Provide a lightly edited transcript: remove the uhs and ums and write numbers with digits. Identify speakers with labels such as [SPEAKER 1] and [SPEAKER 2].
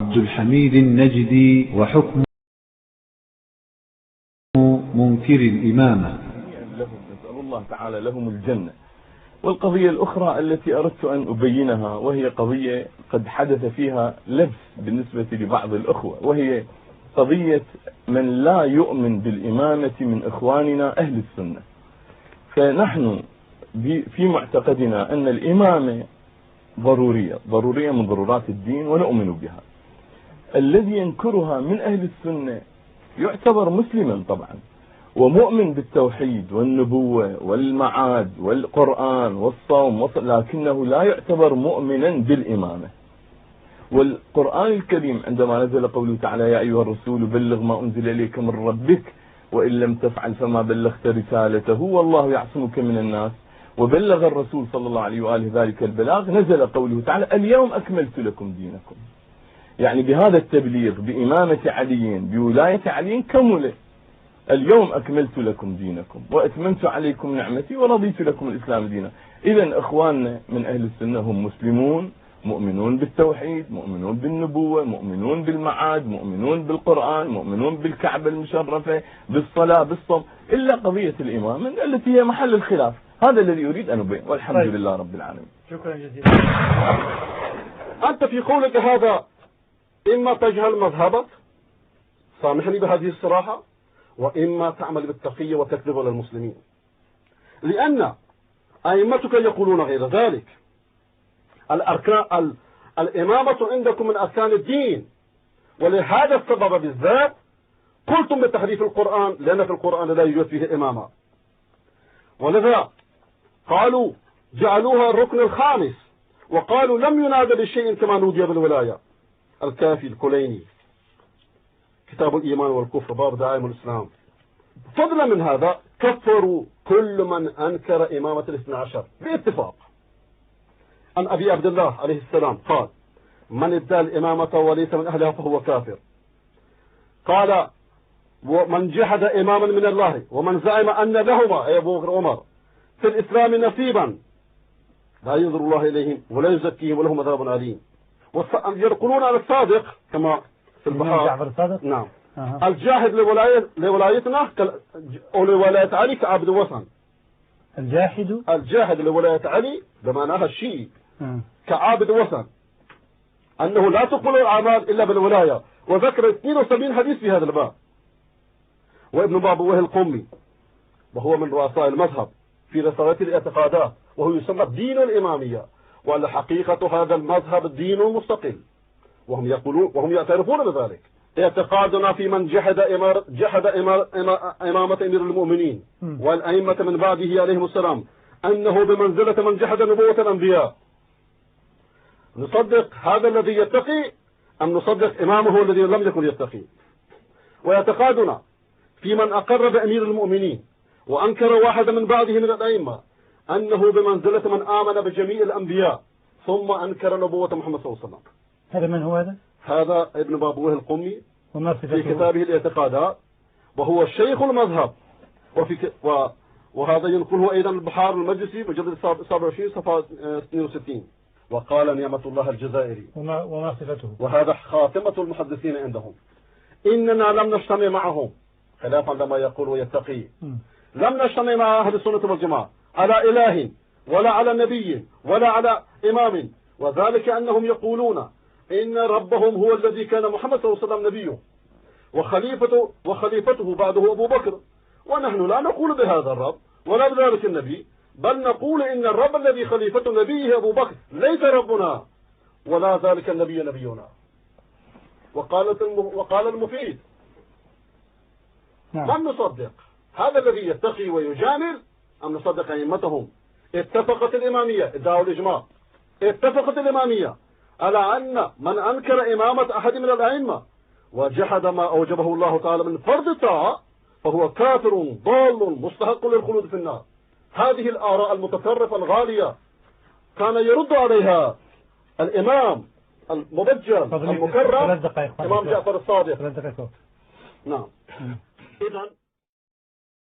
[SPEAKER 1] عبد الحميد النجدي وحكم منكر الإمامة.
[SPEAKER 2] لهم نسأل الله تعالى لهم الجنة. والقضية الأخرى التي أردت أن أبينها وهي قضية قد حدث فيها لبس بالنسبة لبعض الأخوة، وهي قضية من لا يؤمن بالإمامة من إخواننا أهل السنة. فنحن في معتقدنا أن الإمامة ضرورية من ضرورات الدين ونؤمن بها. الذي ينكرها من أهل السنة يعتبر مسلما طبعا ومؤمن بالتوحيد والنبوة والمعاد والقرآن والصوم، لكنه لا يعتبر مؤمنا بالإمامة. والقرآن الكريم عندما نزل قوله تعالى يا أيها الرسول بلغ ما أنزل إليك من ربك وإن لم تفعل فما بلغت رسالته والله يعصمك من الناس، وبلغ الرسول صلى الله عليه وآله ذلك البلاغ، نزل قوله تعالى اليوم أكملت لكم دينكم. يعني بهذا التبليغ بإمامة علي بولاية علي كمل اليوم أكملت لكم دينكم وأتممت عليكم نعمتي ورضيت لكم الإسلام دينا. إذا إخواننا من أهل السنة هم مسلمون، مؤمنون بالتوحيد، مؤمنون بالنبوة، مؤمنون بالمعاد، مؤمنون بالقرآن، مؤمنون بالكعبة المشرفة، بالصلاة، بالصوم، إلا قضية الإمامة التي هي محل الخلاف. هذا الذي أريد أن أبين، والحمد لله رب العالمين.
[SPEAKER 3] شكرا جزيلا.
[SPEAKER 4] أنت في قولك هذا إما تجهل مذهبك، سامحني بهذه الصراحة، وإما تعمل بالتقية وتكذب على المسلمين، لأن أئمتك يقولون غير ذلك. الإمامة عندكم من أركان الدين، ولهذا السبب بالذات قلتم بتحريف القرآن، لأن في القرآن لا يوجد فيه إمامة، ولذا قالوا جعلوها الركن الخامس، وقالوا لم ينادى بشيء كما نودي بالولاية. الكافي الكليني كتاب الإيمان والكفر باب دعائم الإسلام. فضلا من هذا كفروا كل من أنكر إمامة الاثنى عشر باتفاق. عن أبي عبد الله عليه السلام قال من ادعى الإمامة وليس من أهلها فهو كافر. قال ومن جحد إماما من الله ومن زعم أن لهما أي أبو بكر وعمر في الإسلام نصيبا لا ينظر الله إليهم ولا يزكيهم ولهم عذاب أليم. يقولون على الصادق كما في البحار
[SPEAKER 3] جعفر الصادق.
[SPEAKER 4] نعم. الجاهد لولايتنا أو لولاية علي كعبد وثن. الجاهد لولاية علي بمعناها الشيعي كعابد وثن، أنه لا تقبل الأعمال إلا بالولاية، وذكر 72 حديث في هذا الباب. وابن بابويه القمي وهو من رؤساء المذهب في رسالة الاعتقادات، وهو يسمى الدين الإمامية، وعلى حقيقة هذا المذهب الدين مستقل، وهم يقولون وهم يعترفون بذلك. اعتقادنا في من جحد إمامة أمير المؤمنين والأئمة من بعده عليهم السلام أنه بمنزلة من جحد نبوة الأنبياء. نصدق هذا الذي يتقي أم نصدق إمامه الذي لم يكن يتقي؟ واعتقادنا في من أقر بأمير المؤمنين وأنكر واحد من بعده من الأئمة أنه بمنزلة من آمن بجميع الأنبياء ثم أنكر نبوة محمد صلى الله عليه وسلم.
[SPEAKER 3] هذا من هو هذا؟
[SPEAKER 4] هذا ابن بابويه القمي في كتابه الاعتقادات، وهو شيخ المذهب، وهذا ينقله أيضا البحار المجلسي مجلد 27 صفحة 62. وقال نعمة الله الجزائري
[SPEAKER 3] وما صفته،
[SPEAKER 4] وهذا خاتمة المحدثين عندهم: إننا لم نجتمع معهم خلافا لما يقول ويتقي، لم نجتمع مع أهل السنة والجماعة على إله ولا على نبي ولا على إمام، وذلك أنهم يقولون إن ربهم هو الذي كان محمد صلى الله عليه وسلم نبيه وخليفته بعده أبو بكر، ونحن لا نقول بهذا الرب ولا بذلك النبي، بل نقول إن الرب الذي خليفة نبيه أبو بكر ليس ربنا ولا ذلك النبي نبينا. وقال المفيد من نصدق هذا الذي يتقي ويجامل أم نصدق أئمتهم؟ اتفقت الإمامية، ادعوا الإجماع، اتفقت الإمامية على أن من أنكر إمامة أحد من الأئمة وجحد ما أوجبه الله تعالى من فرض الطاعة فهو كافر ضال مستحق للخلود في النار. هذه الآراء المتطرفة الغالية كان يرد عليها الإمام المبجل المكرم إمام جعفر الصادق. نعم. إذن